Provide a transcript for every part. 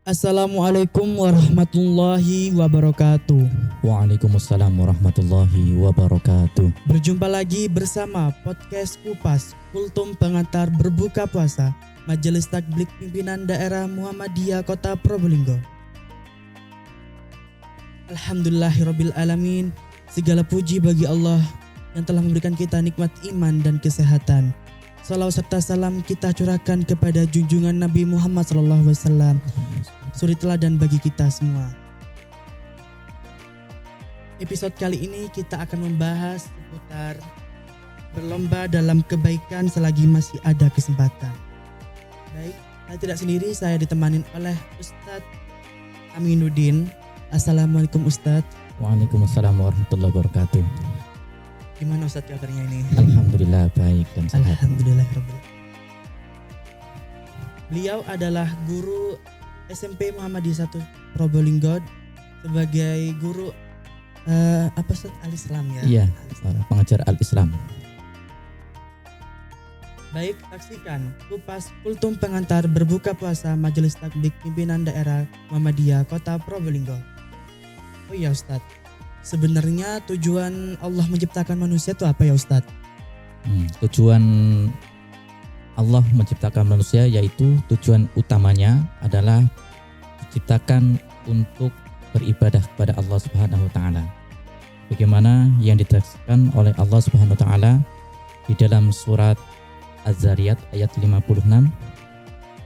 Assalamualaikum warahmatullahi wabarakatuh. Waalaikumsalam warahmatullahi wabarakatuh. Berjumpa lagi bersama podcast Kupas Kultum Pengantar Berbuka Puasa Majelis Takblik Pimpinan Daerah Muhammadiyah Kota Probolinggo. Alhamdulillahirabbil alamin. Segala puji bagi Allah yang telah memberikan kita nikmat iman dan kesehatan. Salawat serta salam kita curahkan kepada junjungan Nabi Muhammad SAW, suri teladan bagi kita semua. Episode kali ini kita akan membahas seputar berlomba dalam kebaikan selagi masih ada kesempatan. Baik, saya tidak sendiri, saya ditemani oleh Ustadz Aminuddin. Assalamualaikum Ustadz. Waalaikumsalam warahmatullahi wabarakatuh. Gimana Ustadz kabarnya ini? Alhamdulillah baik dan sehat. Alhamdulillahirabbil. Beliau adalah guru SMP Muhammadiyah 1 Probolinggo sebagai guru Al-Islam ya. Iya, pengajar Al-Islam. Baik, saksikan Kupas Kultum Pengantar Berbuka Puasa Majelis Takblik Pimpinan Daerah Muhammadiyah Kota Probolinggo. Oh iya Ustadz, sebenarnya tujuan Allah menciptakan manusia itu apa ya Ustadz? Tujuan Allah menciptakan manusia yaitu tujuan utamanya adalah diciptakan untuk beribadah kepada Allah Subhanahu wa taala. Bagaimana yang ditegaskan oleh Allah Subhanahu wa taala di dalam surat Az-Zariyat ayat 56.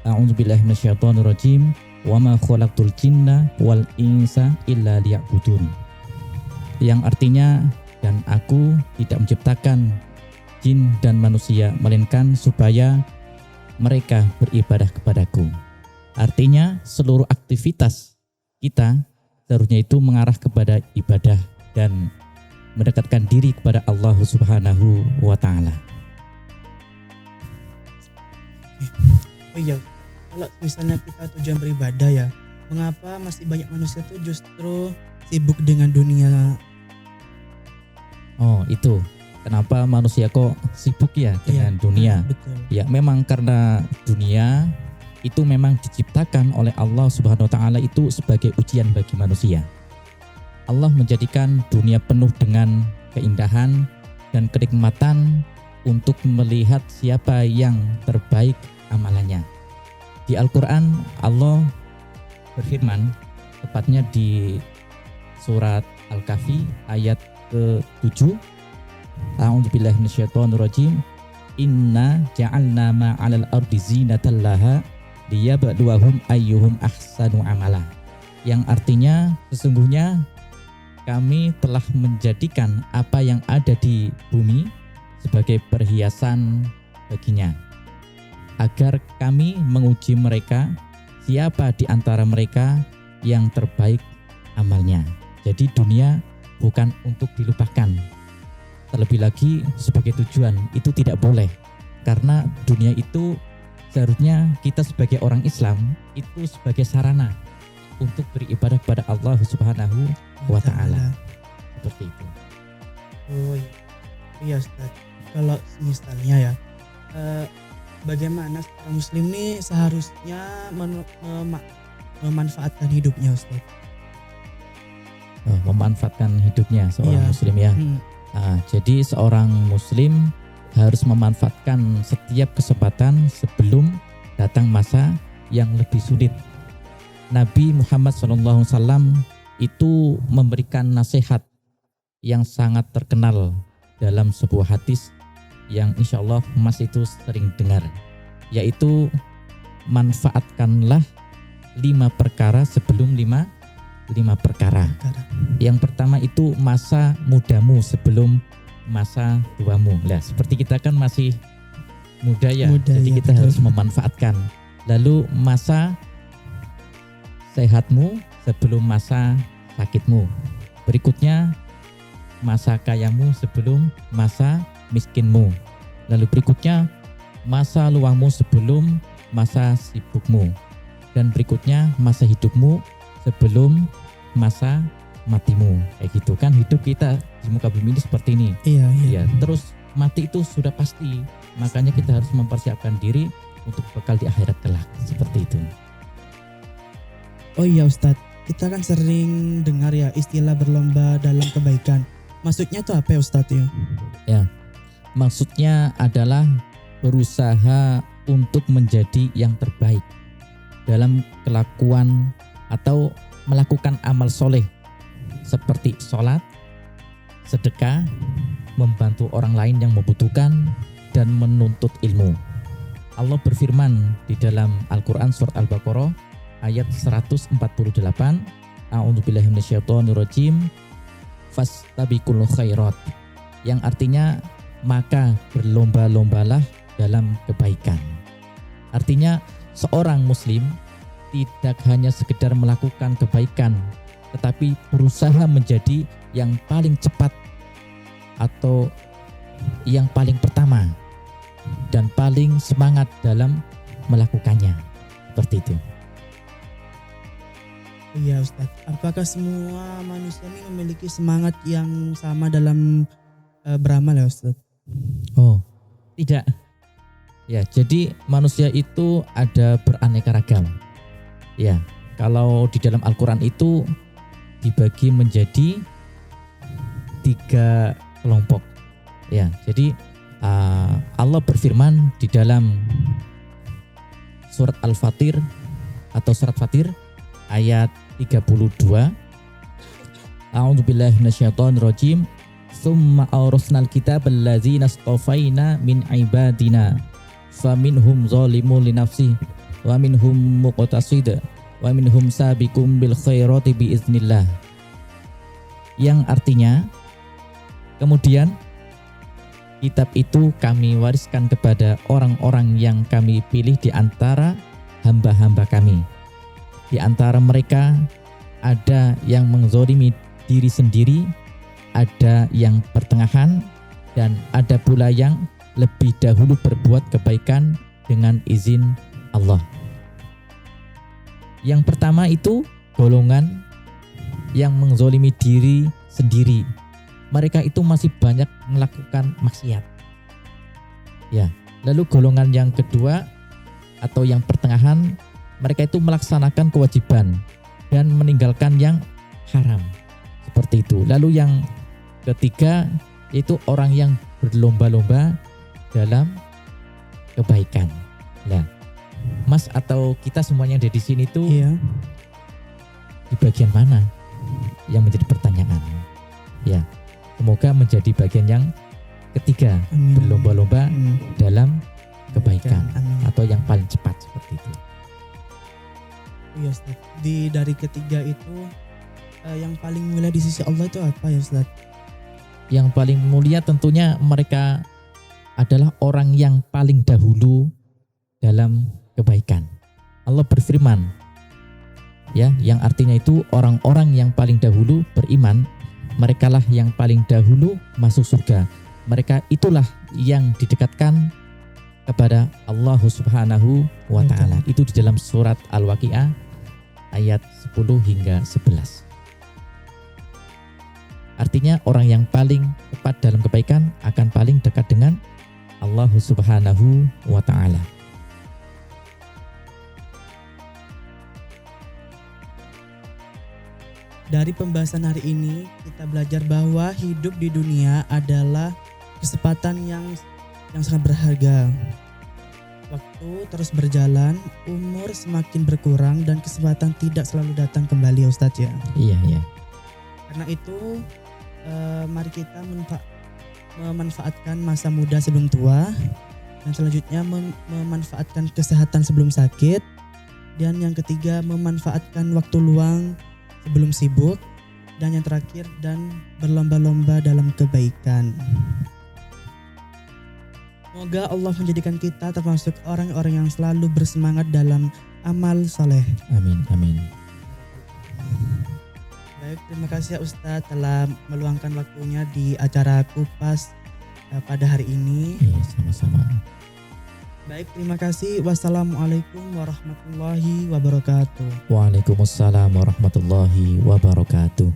A'udzubillahi minasyaitonirrajim. Wa ma khalaqtul jinna wal insa illa liya'budun. Yang artinya, dan aku tidak menciptakan jin dan manusia melainkan supaya mereka beribadah kepadaku. Artinya seluruh aktivitas kita seharusnya itu mengarah kepada ibadah dan mendekatkan diri kepada Allah Subhanahu wa taala. Oh iya, kalau misalnya kita tujuan beribadah ya, mengapa masih banyak manusia tuh justru sibuk dengan dunia? Oh itu, kenapa manusia kok sibuk ya dengan dunia? Betul. Ya memang karena dunia itu memang diciptakan oleh Allah Subhanahu wa taala itu sebagai ujian bagi manusia. Allah menjadikan dunia penuh dengan keindahan dan kenikmatan untuk melihat siapa yang terbaik amalannya. Di Al-Quran Allah berfirman, tepatnya di surat Al-Kahfi ayat ke-7. A'udzubillahi minasyaitonirrajim. Inna ja'alna ma'alal ardi zinatan laha liyabluwahum ayyuhum ahsanu amala. Yang artinya sesungguhnya kami telah menjadikan apa yang ada di bumi sebagai perhiasan baginya, agar kami menguji mereka siapa di antara mereka yang terbaik amalnya. Jadi dunia bukan untuk dilupakan. Terlebih lagi sebagai tujuan itu tidak boleh. Karena dunia itu seharusnya kita sebagai orang Islam itu sebagai sarana untuk beribadah kepada Allah Subhanahu wa taala. Seperti itu. Oh iya Ustaz. Kalau misalnya ya, bagaimana seorang muslim nih seharusnya memanfaatkan hidupnya Ustaz? Memanfaatkan hidupnya seorang muslim ya. Jadi seorang muslim harus memanfaatkan setiap kesempatan sebelum datang masa yang lebih sulit. Nabi Muhammad SAW itu memberikan nasihat yang sangat terkenal dalam sebuah hadis yang insya Allah Mas itu sering dengar, yaitu manfaatkanlah 5 perkara sebelum 5 perkara. Yang pertama itu masa mudamu sebelum masa tuamu. Nah, seperti kita kan masih muda ya, jadi kita harus memanfaatkan. Lalu masa sehatmu sebelum masa sakitmu. Berikutnya masa kayamu sebelum masa miskinmu. Lalu berikutnya masa luangmu sebelum masa sibukmu. Dan berikutnya masa hidupmu sebelum masa matimu. Kayak gitu kan hidup kita di muka bumi ini seperti ini. Iya. Terus mati itu sudah pasti. Makanya kita harus mempersiapkan diri untuk bekal di akhirat kelak. Seperti itu. Oh iya Ustadz, kita kan sering dengar ya istilah berlomba dalam kebaikan. Maksudnya itu apa ya Ustadz ya? Ya, maksudnya adalah berusaha untuk menjadi yang terbaik dalam kelakuan atau melakukan amal soleh seperti sholat, sedekah, membantu orang lain yang membutuhkan, dan menuntut ilmu. Allah berfirman di dalam Al-Quran surat Al-Baqarah ayat 148, A'udzubillahi minasyaitonirrajim, fastabiqul khairat, yang artinya maka berlomba-lombalah dalam kebaikan. Artinya seorang muslim tidak hanya sekedar melakukan kebaikan, tetapi berusaha menjadi yang paling cepat atau yang paling pertama dan paling semangat dalam melakukannya. Seperti itu. Iya Ustadz, apakah semua manusia ini memiliki semangat yang sama dalam beramal ya Ustadz? Oh, tidak. Ya, jadi manusia itu ada beraneka ragam. Ya, kalau di dalam Al-Quran itu dibagi menjadi 3 kelompok. Ya, jadi Allah berfirman di dalam surat Al-Fatir atau surat Fatir ayat 32. A'udzubillahi minasyaitonirrajim. Tsumma awrasnal kitabal ladzina astafaina min ibadina faminhum zalimun li nafsihi wa minhum muqtasid wa minhum sabiqum bil khairati biiznillah. Yang artinya, kemudian kitab itu kami wariskan kepada orang-orang yang kami pilih di antara hamba-hamba kami. Di antara mereka ada yang menzalimi diri sendiri, ada yang pertengahan, dan ada pula yang lebih dahulu berbuat kebaikan dengan izin Allah. Yang pertama itu golongan yang menzalimi diri sendiri. Mereka itu masih banyak melakukan maksiat. Ya, lalu golongan yang kedua atau yang pertengahan, mereka itu melaksanakan kewajiban dan meninggalkan yang haram. Seperti itu. Lalu yang ketiga itu orang yang berlomba-lomba dalam kebaikan. Nah, Mas atau kita semuanya yang ada di sini tuh di bagian mana yang menjadi pertanyaan? Ya, semoga menjadi bagian yang ketiga. Amin. Berlomba-lomba dalam kebaikan. Amin. Atau yang paling cepat seperti itu. Iya Ustaz. Dari ketiga itu yang paling mulia di sisi Allah itu apa ya Ustaz? Yang paling mulia tentunya mereka adalah orang yang paling dahulu dalam kebaikan. Allah berfirman, ya, yang artinya itu orang-orang yang paling dahulu beriman, merekalah yang paling dahulu masuk surga. Mereka itulah yang didekatkan kepada Allah Subhanahu wa Ta'ala. Itu di dalam surat Al-Waqi'ah ayat 10 hingga 11. Artinya orang yang paling tepat dalam kebaikan akan paling dekat dengan Allah Subhanahu wa Ta'ala. Dari pembahasan hari ini kita belajar bahwa hidup di dunia adalah kesempatan yang sangat berharga. Waktu terus berjalan, umur semakin berkurang dan kesempatan tidak selalu datang kembali ya Ustadz ya. Iya. Karena itu mari kita memanfaatkan masa muda sebelum tua, dan selanjutnya memanfaatkan kesehatan sebelum sakit, dan yang ketiga memanfaatkan waktu luang sebelum sibuk, dan yang terakhir dan berlomba-lomba dalam kebaikan. Semoga Allah menjadikan kita termasuk orang-orang yang selalu bersemangat dalam amal soleh. Amin. Baik, terima kasih ya Ustadz telah meluangkan waktunya di acara Kupas pada hari ini. Iya, sama-sama. Baik, terima kasih. Wassalamualaikum warahmatullahi wabarakatuh. Waalaikumsalam warahmatullahi wabarakatuh.